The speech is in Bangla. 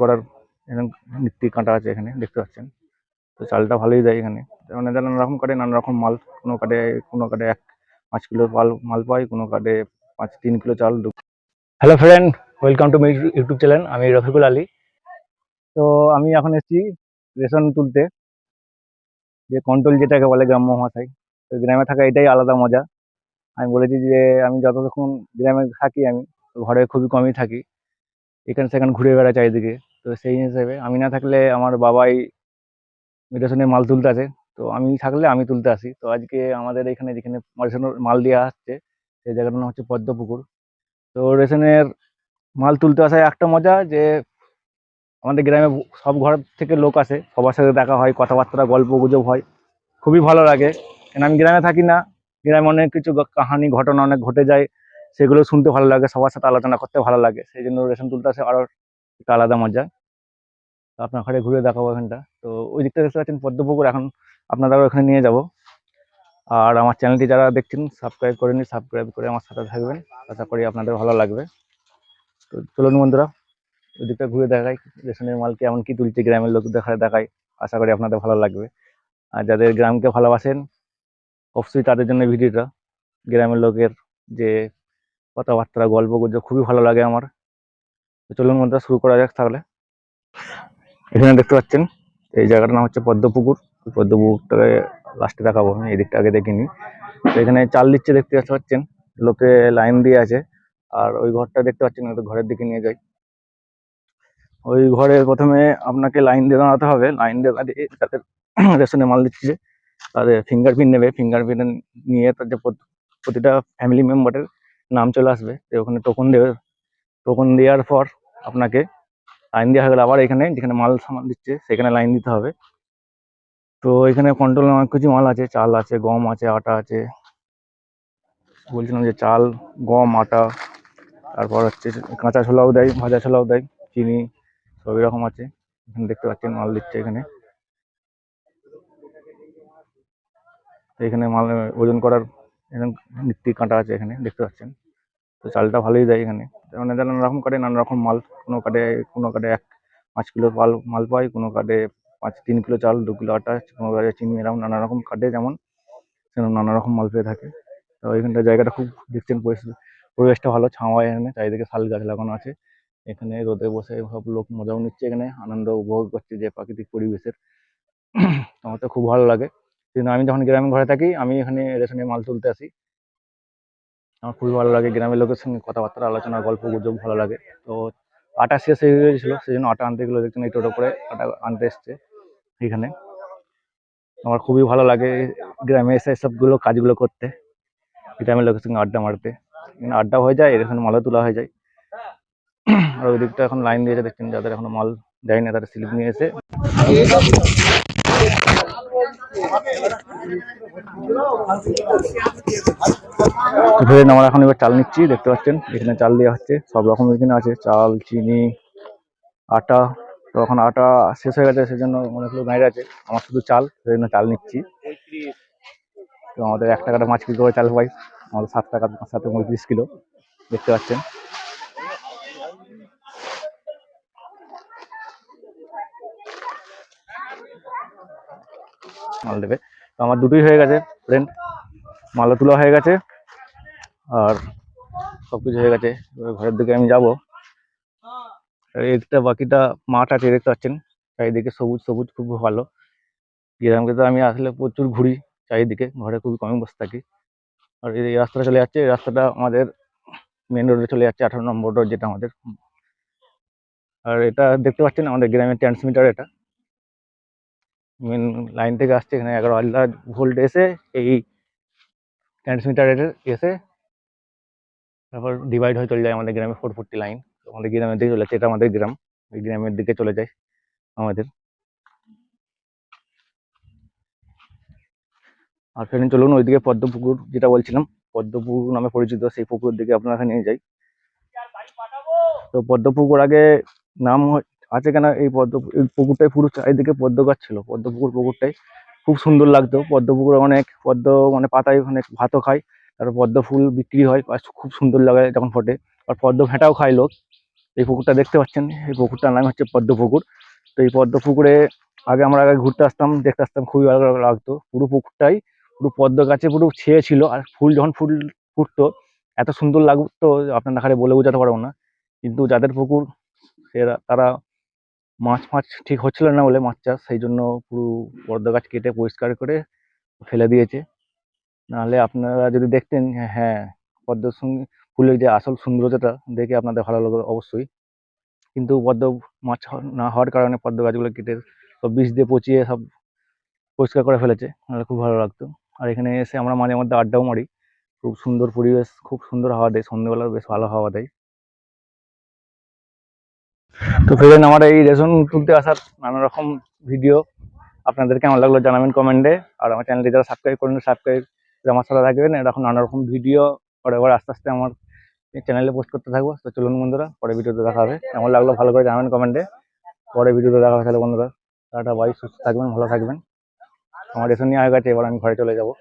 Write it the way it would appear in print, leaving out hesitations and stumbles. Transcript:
করার এরকম নিত্যি কাঁটা আছে এখানে দেখতে পাচ্ছেন। তো চালটা ভালোই দেয় এখানে, মানে নানা রকম কাটে, নানা রকম মাল। কোনো কাটে 5 কিলো মাল পাই, কোনো কাটে 3 কিলো চাল। Hello friend, welcome to my YouTube channel. আমি রফিকুল আলী। তো আমি এখন এসেছি রেশন তুলতে, যে কন্ট্রোল যেটাকে বলে গ্রাম্য ভাষায়। তো গ্রামে থাকা এটাই আলাদা মজা। আমি বলেছি যে আমি যতক্ষণ গ্রামে থাকি, আমি ঘরে খুবই কমই থাকি, এখানে সেখানে ঘুরে বেড়াই চারিদিকে। তো সেই হিসেবে আমি না থাকলে আমার বাবাই রেশনের মাল তুলতে আসে, তো আমি থাকলে আমি তুলতে আসি। তো আজকে আমাদের এখানে যেখানে রেশনের মাল দেওয়া হচ্ছে, সেই জায়গাটার নাম হচ্ছে পদ্মপুকুর। তো রেশনের মাল তুলতে আসায় একটা মজা যে আমাদের গ্রামে সব ঘর থেকে লোক আসে, সবার সাথে দেখা হয়, কথাবার্তা গল্প গুজব হয়, খুবই ভালো লাগে। কেন আমি গ্রামে থাকি না, গ্রামে অনেক কিছু কাহানি ঘটনা অনেক ঘটে যায়, সেগুলো শুনতে ভালো লাগে, সবার সাথে আলোচনা করতে ভালো লাগে। সেই জন্য রেশন তুলতে আসে আরো একটা আলাদা মজা। তো আপনার ঘরে ঘুরে দেখাবো এখানটা। তো ওই দিকটা দেখতে পাচ্ছেন পদ্মপুকুর, এখন আপনারাও ওখানে নিয়ে যাব। আর আমার চ্যানেলটি যারা দেখছেন সাবস্ক্রাইব করে নিন, সাবস্ক্রাইব করে আমার সাথে থাকবেন, আশা করি আপনাদের ভালো লাগবে। তো চলুন বন্ধুরা, ওই দিকটা ঘুরে দেখাই, রেশনের মাল কেমন কি তুলছে, গ্রামের লোক দেখাই। আশা করি আপনাদের ভালো লাগবে। আর যাদের গ্রামকে ভালোবাসেন অবশ্যই তাদের জন্য ভিডিওটা। গ্রামের লোকের যে কথাবার্তা গল্প গুজব খুবই ভালো লাগে আমার। তো চলুন বন্ধুরা, শুরু করা যাক তাহলে। এখানে দেখতে পাচ্ছেন এই জায়গাটার নাম হচ্ছে পদ্মপুকুর। পদ্মপুকুরটাকে লাস্টে দেখাবো, আমি এই দিকটা আগে দেখিনি। তো এখানে চাল দিচ্ছে দেখতে পাচ্ছেন, লোকে লাইন দিয়ে আছে। আর ওই ঘরটা দেখতে পাচ্ছেন, ওই ঘরের দিকে নিয়ে যাই। ওই ঘরে প্রথমে আপনাকে লাইন দিয়ে দাঁড়াতে হবে। লাইন দিয়ে দাঁড়িয়ে যাদের রেশনে মাল দিচ্ছে তাদের ফিঙ্গারপ্রিন্ট নেবে। ফিঙ্গারপ্রিন্ট নিয়ে তাদের প্রতিটা ফ্যামিলি মেম্বারের নাম চলে আসবে। তো ওখানে টোকন দেবে। টোকন দেওয়ার পর আপনাকে লাইন দেওয়া হয়ে গেলে আবার এখানে যেখানে মাল সামান দিচ্ছে সেখানে লাইন দিতে হবে। তো এখানে কন্ট্রোল অনেক কিছু মাল আছে, চাল আছে, গম আছে, আটা আছে। বলছিলাম যে চাল, গম, আটা, তারপর হচ্ছে কাঁচা ছোলাও দেয়, ভাজা ছোলাও দেয়, চিনি, সবই রকম আছে। এখানে দেখতে পাচ্ছেন মাল দিচ্ছে এখানে। এখানে মাল ওজন করার এরকম নিত্যি কাঁটা আছে এখানে দেখতে পাচ্ছেন। তো চালটা ভালোই দেয় এখানে, মানে নানা রকম কাটে, নানা রকম মাল। কোনো কাটে 5 কিলো মাল পাই, কোনো কাটে 3 কিলো চাল, 2 কিলো আটা, কোনো কাটে চিনি, এরকম নানা রকম কাটে যেমন সেরকম নানা রকম মাল পেয়ে থাকে। তো এখানটা জায়গাটা খুব দেখছেন, পরিবেশটা ভালো, ছাওয়া, এখানে চারিদিকে শাল গাছ লাগানো আছে। এখানে রোদে বসে সব লোক মজাও নিচ্ছে, এখানে আনন্দ উপভোগ করছে যে প্রাকৃতিক পরিবেশের। আমার তো খুব ভালো লাগে। কিন্তু আমি যখন গ্রামের ঘরে থাকি, আমি এখানে রেশনের মাল তুলতে আসি। আমার খুবই ভালো লাগে, গ্রামের লোকের সঙ্গে কথাবার্তা আলোচনা গল্প গুজব ভালো লাগে। তো আটা শেষ হয়ে গেছিলো, সেই জন্য আটা আনতে গেলো, দেখছেন এই টোটো করে আটা আনতে এসছে এখানে। আমার খুবই ভালো লাগে গ্রামে এসে সবগুলো কাজগুলো করতে, গ্রামের লোকের সঙ্গে আড্ডা মারতে। এখানে আড্ডা হয়ে যায়, এখানে মালও তোলা হয়ে যায়। আর ওই দিকটা এখন লাইন দিয়েছে দেখছেন, যাদের এখনো মাল দেয়নি তাদের স্লিপ নিয়ে এসে আমার এখন এবার চাল নিচ্ছি। দেখতে পাচ্ছেন এখানে চাল দেওয়া হচ্ছে, সব রকম এখানে আছে, চাল, চিনি, আটা। তো এখন আটা শেষ হয়ে গেছে, সেজন্য অনেক লোক দাঁড়িয়ে আছে। আমার শুধু চাল, সেই জন্য চাল নিচ্ছি। তো আমাদের 1 টাকাটা 5 কিলো করে চাল পাই, আমাদের 7 টাকা 7 35 কিলো দেখতে পাচ্ছেন। মাল দেবে। তো আমার দুটোই হয়ে গেছে ফ্রেন্ড, মালও তোলা হয়ে গেছে আর সবকিছু হয়ে গেছে। ঘরের দিকে আমি যাব। একটা বাকিটা মাঠ আছে দেখতে পাচ্ছেন, চারিদিকে সবুজ সবুজ, খুব ভালো। গ্রামকে তো আমি আসলে প্রচুর ঘুরি চারিদিকে, ঘরে খুবই কমই বসে থাকি। আর এই রাস্তাটা চলে যাচ্ছে, এই রাস্তাটা আমাদের মেন রোডে চলে যাচ্ছে, 18 নম্বর রোড যেটা আমাদের। আর এটা দেখতে পাচ্ছেন আমাদের গ্রামের ট্রান্সমিটার, এটা মেন লাইন থেকে আসছে। এখানে 11 ভোল্ট এসে এই ট্রান্সমিটারে এসে তারপর ডিভাইড হয়ে চলে যায় আমাদের গ্রামে 440 লাইন। আমাদের গ্রামের দিকে চলে যাচ্ছে, এটা আমাদের গ্রাম, এই গ্রামের দিকে চলে যায় আমাদের। আর ফের চলুন ওইদিকে পদ্মপুকুর যেটা বলছিলাম, পদ্মপুকুর নামে পরিচিত, সেই পুকুরের দিকে আপনারা নিয়ে যাই। তো পদ্মপুকুর আগে নাম আছে কেন, এই পুকুরটাই পুরো চারিদিকে পদ্ম গাছ ছিল। পুকুরটাই খুব সুন্দর লাগতো। পদ্মপুকুরে অনেক পদ্ম, মানে পাতায় অনেক ভাতও খায়, তারপর পদ্ম ফুল বিক্রি হয়, আর খুব সুন্দর লাগে যখন ফোটে। আর পদ্ম ঘাঁটাও খায় লোক, এই পুকুরটা দেখতে পাচ্ছেন, এই পুকুরটার নাম হচ্ছে পদ্ম পুকুর। তো এই পদ্ম পুকুরে আগে ঘুরতে আসতাম, দেখতে আসতাম, খুবই ভালো লাগতো। পুরো পুকুরটাই পুরো পদ্ম গাছে পুরো ছেয়ে ছিল, আর ফুল যখন ফুটতো এত সুন্দর লাগতো আপনার নাখারে বলে বোঝাতে পারবো না। কিন্তু যাদের পুকুর তারা মাছ ফাছ ঠিক হচ্ছিল না বলে মাছ চাষ, সেই জন্য পুরো পদ্ম গাছ কেটে পরিষ্কার করে ফেলে দিয়েছে। নাহলে আপনারা যদি দেখতেন, হ্যাঁ, পদ্ম ফুলের যে আসল সৌন্দর্যটা দেখে আপনাদের ভালো লাগলো অবশ্যই। কিন্তু পদ্ম মাছ না হওয়ার কারণে পদ্ম গাছগুলো কেটে সব বিষ দিয়ে পচিয়ে সব পরিষ্কার করে ফেলেছে, নাহলে খুব ভালো লাগতো। আর এখানে এসে আমরা মাঝে মধ্যে আড্ডাও মারি। খুব সুন্দর পরিবেশ, খুব সুন্দর হাওয়া দেয়, সন্ধ্যেবেলা বেশ ভালো হাওয়া দেয়। তো ফিরেন আমার এই রেশন তুলতে আসার নানা রকম ভিডিও আপনাদের কেমন লাগলো জানাবেন কমেন্টে। আর আমার চ্যানেলটি যারা সাবস্ক্রাইব করেন, সাবস্ক্রাইব আমার সাথে থাকবেন। এরকম নানা রকম ভিডিও পরে আস্তে আস্তে আমার চ্যানেলে পোস্ট করতে থাকবো। তো চলুন বন্ধুরা, পরে ভিডিওতে দেখা হবে। কেমন লাগলো ভালো করে জানাবেন কমেন্টে। পরে ভিডিওতে দেখা হবে তাহলে বন্ধুরা। টাটা বাই, সুস্থ থাকবেন, ভালো থাকবেন। আমার রেশন নিয়ে হয়ে গেছে, এবার আমি ঘরে চলে যাবো।